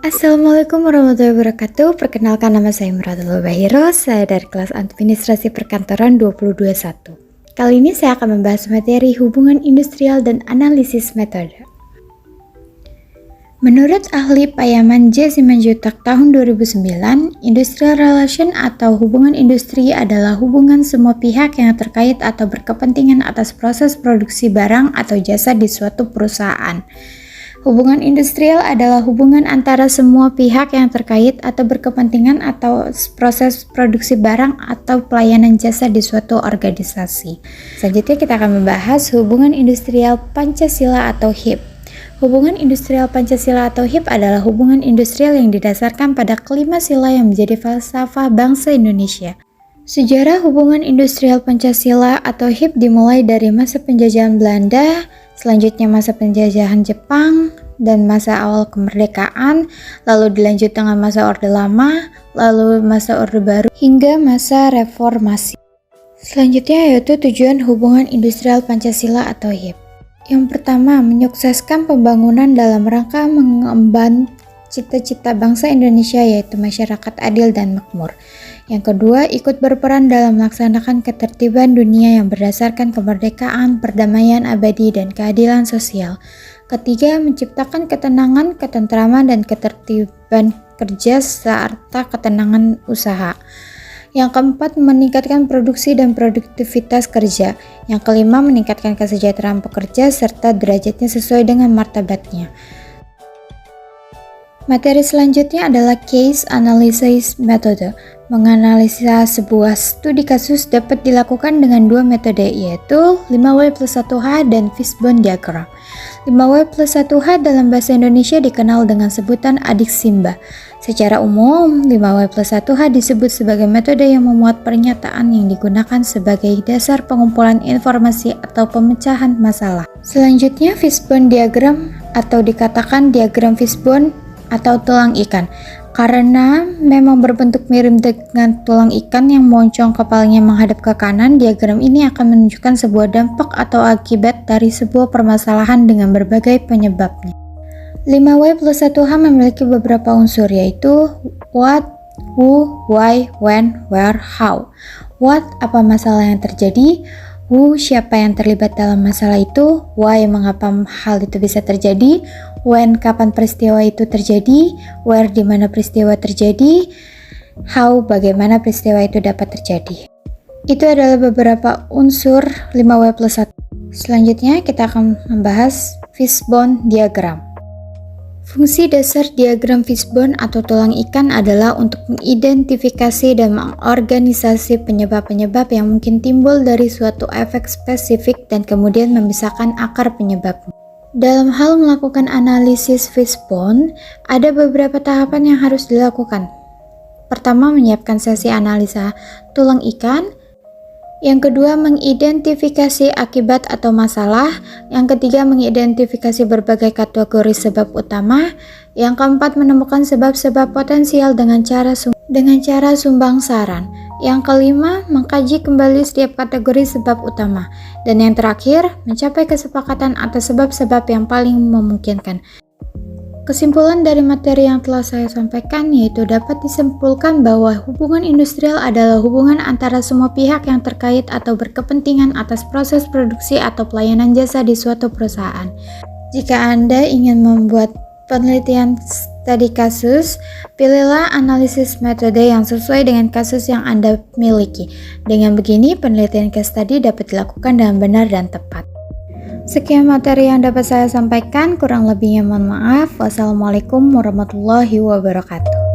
Assalamualaikum warahmatullahi wabarakatuh. Perkenalkan, nama saya Muratul Bahiro. Saya dari kelas Administrasi Perkantoran 2021. Kali ini saya akan membahas materi hubungan industrial dan analisis metode. Menurut ahli Payaman J. Simanjuntak tahun 2009, industrial relation atau hubungan industri adalah hubungan semua pihak yang terkait atau berkepentingan atas proses produksi barang atau jasa di suatu perusahaan. Hubungan industrial adalah hubungan antara semua pihak yang terkait atau berkepentingan atau proses produksi barang atau pelayanan jasa di suatu organisasi. Selanjutnya kita akan membahas hubungan industrial Pancasila atau HIP. Hubungan industrial Pancasila atau HIP adalah hubungan industrial yang didasarkan pada kelima sila yang menjadi falsafah bangsa Indonesia. Sejarah hubungan industrial Pancasila atau HIP dimulai dari masa penjajahan Belanda, selanjutnya masa penjajahan Jepang, dan masa awal kemerdekaan, lalu dilanjut dengan masa Orde Lama, lalu masa Orde Baru, hingga masa reformasi. Selanjutnya yaitu tujuan hubungan industrial Pancasila atau HIP. Yang pertama, menyukseskan pembangunan dalam rangka mengemban cita-cita bangsa Indonesia yaitu masyarakat adil dan makmur. Yang kedua, ikut berperan dalam melaksanakan ketertiban dunia yang berdasarkan kemerdekaan, perdamaian abadi, dan keadilan sosial. Ketiga, menciptakan ketenangan, ketentraman, dan ketertiban kerja serta ketenangan usaha. Yang keempat, meningkatkan produksi dan produktivitas kerja. Yang kelima, meningkatkan kesejahteraan pekerja serta derajatnya sesuai dengan martabatnya. Materi selanjutnya adalah Case Analysis Method. Menganalisa sebuah studi kasus dapat dilakukan dengan dua metode, yaitu 5W+1H dan Fishbone Diagram. 5W+1H dalam bahasa Indonesia dikenal dengan sebutan adik Simba. Secara umum, 5W+1H disebut sebagai metode yang memuat pernyataan yang digunakan sebagai dasar pengumpulan informasi atau pemecahan masalah. Selanjutnya, Fishbone Diagram atau dikatakan diagram fishbone atau tulang ikan. Karena memang berbentuk mirip dengan tulang ikan yang moncong kepalanya menghadap ke kanan, diagram ini akan menunjukkan sebuah dampak atau akibat dari sebuah permasalahan dengan berbagai penyebabnya. 5W+1H memiliki beberapa unsur, yaitu what, who, why, when, where, how. What, apa masalah yang terjadi? Who, siapa yang terlibat dalam masalah itu? Why, mengapa hal itu bisa terjadi? When, kapan peristiwa itu terjadi? Where, di mana peristiwa terjadi? How, bagaimana peristiwa itu dapat terjadi? Itu adalah beberapa unsur 5W+1. Selanjutnya kita akan membahas Fishbone Diagram. Fungsi dasar diagram fishbone atau tulang ikan adalah untuk mengidentifikasi dan mengorganisasi penyebab-penyebab yang mungkin timbul dari suatu efek spesifik dan kemudian memisahkan akar penyebabnya. Dalam hal melakukan analisis fishbone, ada beberapa tahapan yang harus dilakukan. Pertama, menyiapkan sesi analisa tulang ikan. Yang kedua, mengidentifikasi akibat atau masalah. Yang ketiga, mengidentifikasi berbagai kategori sebab utama. Yang keempat, menemukan sebab-sebab potensial dengan cara sumbang saran. Yang kelima, mengkaji kembali setiap kategori sebab utama. Dan yang terakhir, mencapai kesepakatan atas sebab-sebab yang paling memungkinkan. Kesimpulan dari materi yang telah saya sampaikan yaitu dapat disimpulkan bahwa hubungan industrial adalah hubungan antara semua pihak yang terkait atau berkepentingan atas proses produksi atau pelayanan jasa di suatu perusahaan. Jika Anda ingin membuat penelitian studi kasus, pilihlah analisis metode yang sesuai dengan kasus yang Anda miliki. Dengan begini, penelitian case study dapat dilakukan dengan benar dan tepat. Sekian materi yang dapat saya sampaikan, kurang lebihnya mohon maaf. Wassalamualaikum warahmatullahi wabarakatuh.